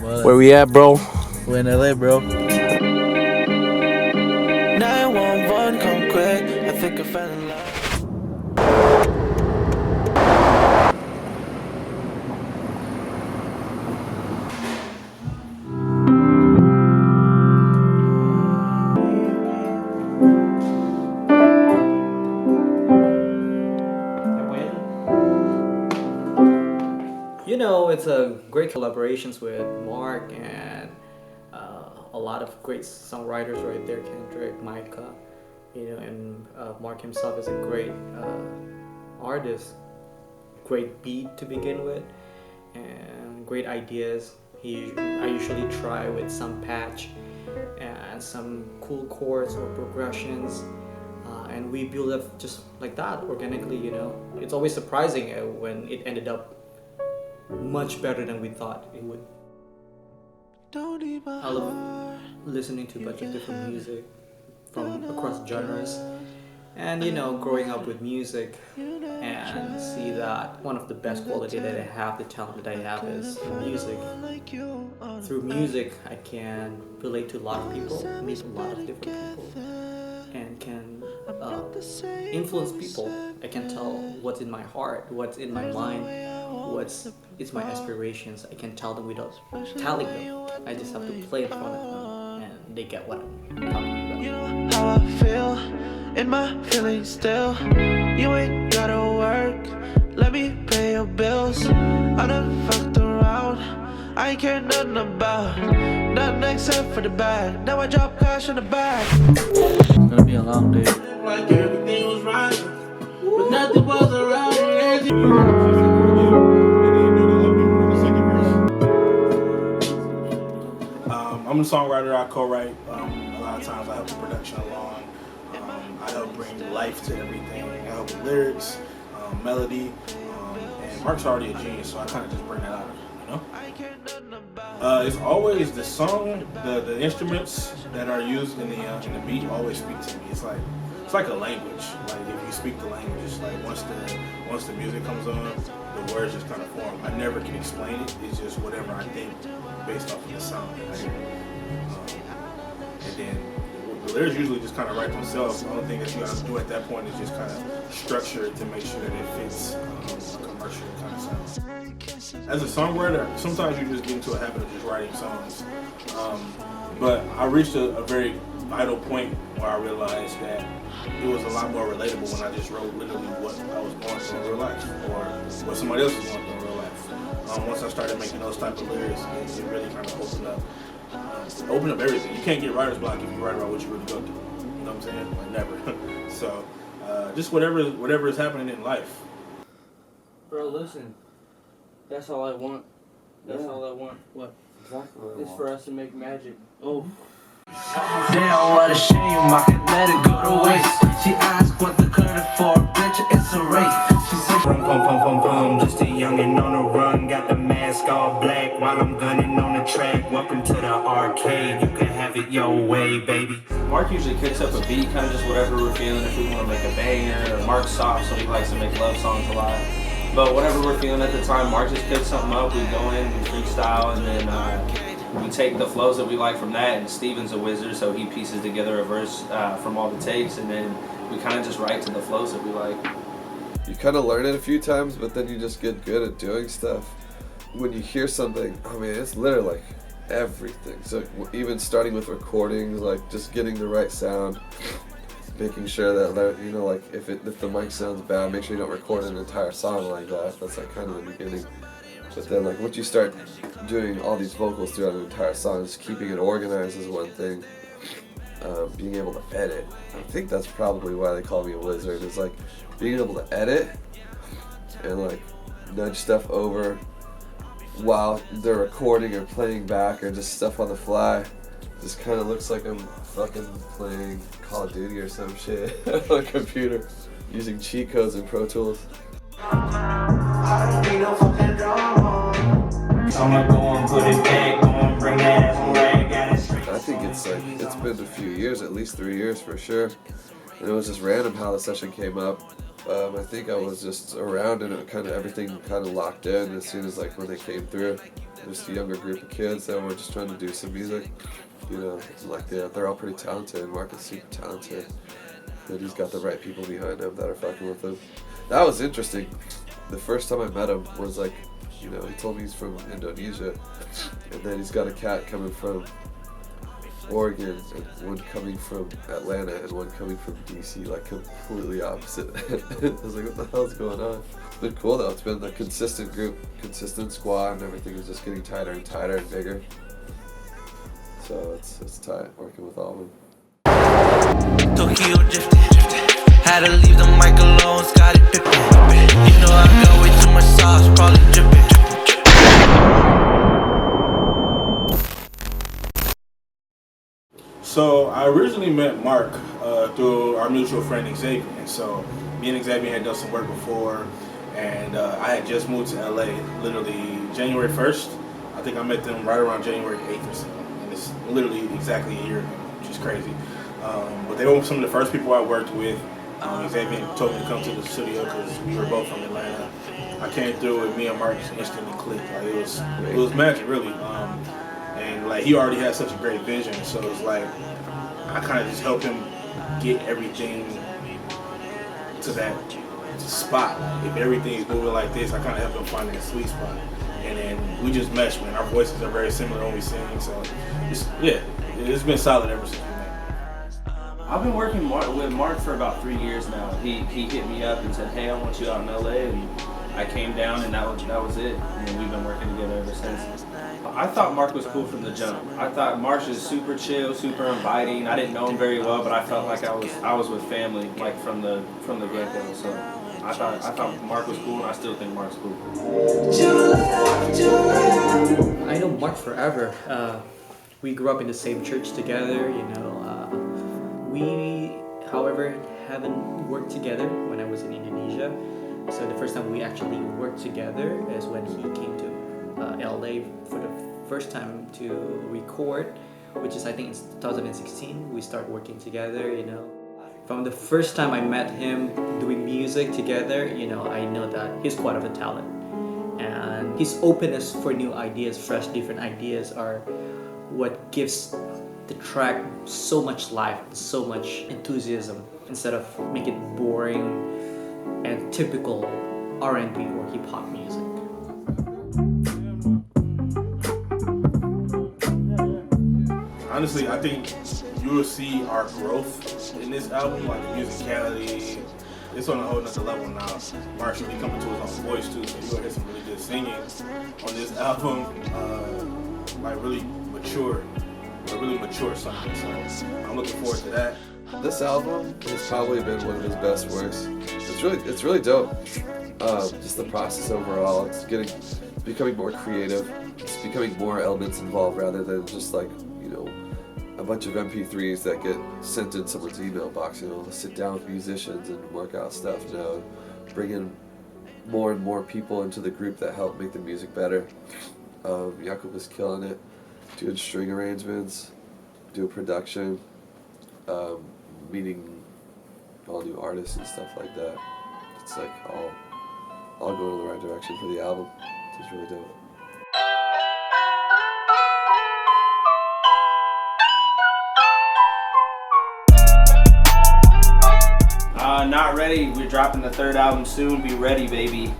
Well, Where we at, bro? we're in LA, bro. 911, come quick. I think I fell in love. You know, it's a great collaborations with Mark and a lot of great songwriters right there. Kendrick, Micah, you know, and Mark himself is a great artist. Great beat to begin with, and great ideas. I usually try with some patch and some cool chords or progressions, and we build up just like that organically. You know, it's always surprising when it ended up much better than we thought it would. I love listening to a bunch of different music from across genres, and you know, growing up with music and see that one of the best quality that I have, the talent that I have is music. Through music, I can relate to a lot of people, meet a lot of different people, and can influence people. I can tell what's in my heart, what's in my mind, what's it's my aspirations. I can tell them without telling them. I just have to play in front of them, and they get what I'm talking about. You know how I feel in my feelings still. You ain't gotta work, let me pay your bills. I done fucked around, I ain't care nothing about nothing except for the bag. Now I drop cash in the bag. It's gonna be a long day. Like everything was right, but nothing was around. I'm a songwriter. I co-write. A lot of times I help the production along. I help bring life to everything. I help with lyrics, melody, and Mark's already a genius, so I kind of just bring that out of him, you know. It's always the song, the instruments that are used in the beat always speak to me. It's like a language. Like if you speak the language, it's like once the music comes on, the words just kind of form. I never can explain it. It's just whatever I think based off of the sound that I hear. And then the lyrics usually just kind of write themselves. The only thing that you got to do at that point is just kind of structure it to make sure that it fits a commercial kind of sound. As a songwriter, sometimes you just get into a habit of just writing songs. But I reached a very vital point where I realized that it was a lot more relatable when I just wrote literally what I was going through in real life or what somebody else was going through in real life. Once I started making those type of lyrics, it really kind of opened up everything. You can't get writer's block if you write about what you really go through. You know what I'm saying? Like never. So just whatever is happening in life. Bro, listen. That's all I want. That's all I want. What? Exactly. It's for us to make magic. Oh. Damn, what a shame, I could let it go to waste. She asked what the curtain for, bitch, it's a race. She said, Pum pum pum pum pum, just a youngin' on the run, got the mask all black while I'm gunning on the track. Welcome to the arcade, you can have it your way, baby. Mark usually kicks up a beat, kind of just whatever we're feeling. If we want to make a banger, or Mark's soft, so he likes to make love songs a lot. But whatever we're feeling at the time, Mark just picks something up, we go in, we freestyle, and then we take the flows that we like from that, and Steven's a wizard, so he pieces together a verse from all the takes, and then we kind of just write to the flows that we like. You kind of learn it a few times, but then you just get good at doing stuff. When you hear something, I mean, it's literally like everything. So even starting with recordings, like just getting the right sound, making sure that, you know, like if the mic sounds bad, make sure you don't record an entire song like that. That's like kind of the beginning. But then like once you start doing all these vocals throughout an entire song, just keeping it organized is one thing. Being able to edit, I think that's probably why they call me a wizard, is like being able to edit and like nudge stuff over while they're recording or playing back or just stuff on the fly. Just kind of looks like I'm fucking playing Call of Duty or some shit on a computer using cheat codes and Pro Tools. I don't need no fucking drama. I'ma go and put it back, go and bring that ass back, got it straight. I think it's been a few years, at least 3 years for sure. And it was just random how the session came up. I think I was just around and it everything kind of locked in as soon as like when they came through. Just a younger group of kids that were just trying to do some music. You know, like they're all pretty talented. Mark is super talented. And he's got the right people behind him that are fucking with him. That was interesting. The first time I met him was like, you know, he told me he's from Indonesia. And then he's got a cat coming from Oregon, and one coming from Atlanta, and one coming from DC, like completely opposite. I was like, what the hell's going on? It's been cool though. It's been a consistent group, consistent squad, and everything is just getting tighter and tighter and bigger. So it's tight working with all of them. Tokyo drifting. Had to leave the mic alone, got it dripping. You know I got way too much sauce, probably dripping. So I originally met Mark through our mutual friend Xavier, and so me and Xavier had done some work before, and I had just moved to LA literally January 1st. I think I met them right around January 8th or so, and it's literally exactly a year ago, which is crazy. But they were some of the first people I worked with. Xavier told me to come to the studio because we were both from Atlanta. I came through and me and Mark just instantly clicked. Like it was magic, really. And like he already had such a great vision, so it's like I kind of just helped him get everything to that spot. Like, if everything is moving like this, I kind of helped him find that sweet spot. And then we just meshed, man. Our voices are very similar when we sing, so it's been solid ever since. I've been working with Mark for about 3 years now. He hit me up and said, hey, I want you out in LA, and I came down and that was it. And we've been working together ever since. I thought Mark was cool from the jump. I thought Mark was super chill, super inviting. I didn't know him very well, but I felt like I was with family, like from the get-go. So I thought Mark was cool, and I still think Mark's cool. I know Mark forever. We grew up in the same church together, you know. We, however, haven't worked together when I was in Indonesia. So the first time we actually worked together is when he came to LA for the first time to record, which is I think it's 2016. We started working together, you know. From the first time I met him doing music together, you know, I know that he's quite of a talent. And his openness for new ideas, fresh, different ideas are what gives the track so much life, so much enthusiasm, instead of make it boring and typical R&B or hip-hop music. Honestly, I think you will see our growth in this album, like the musicality. It's on a whole nother level now. Mark should be coming to his own voice too, so you'll hear some really good singing on this album. Like really mature something. So I'm looking forward to that. This album has probably been one of his best works. It's really dope. Just the process overall. It's becoming more creative. It's becoming more elements involved rather than just like, you know, a bunch of MP3s that get sent in someone's email box. You know, sit down with musicians and work out stuff. You know, bring in more and more people into the group that help make the music better. Jakub is killing it, doing string arrangements, doing production, meeting all new artists and stuff like that. It's like all going in the right direction for the album. It's really dope. Not ready. We're dropping the third album soon. Be ready, baby.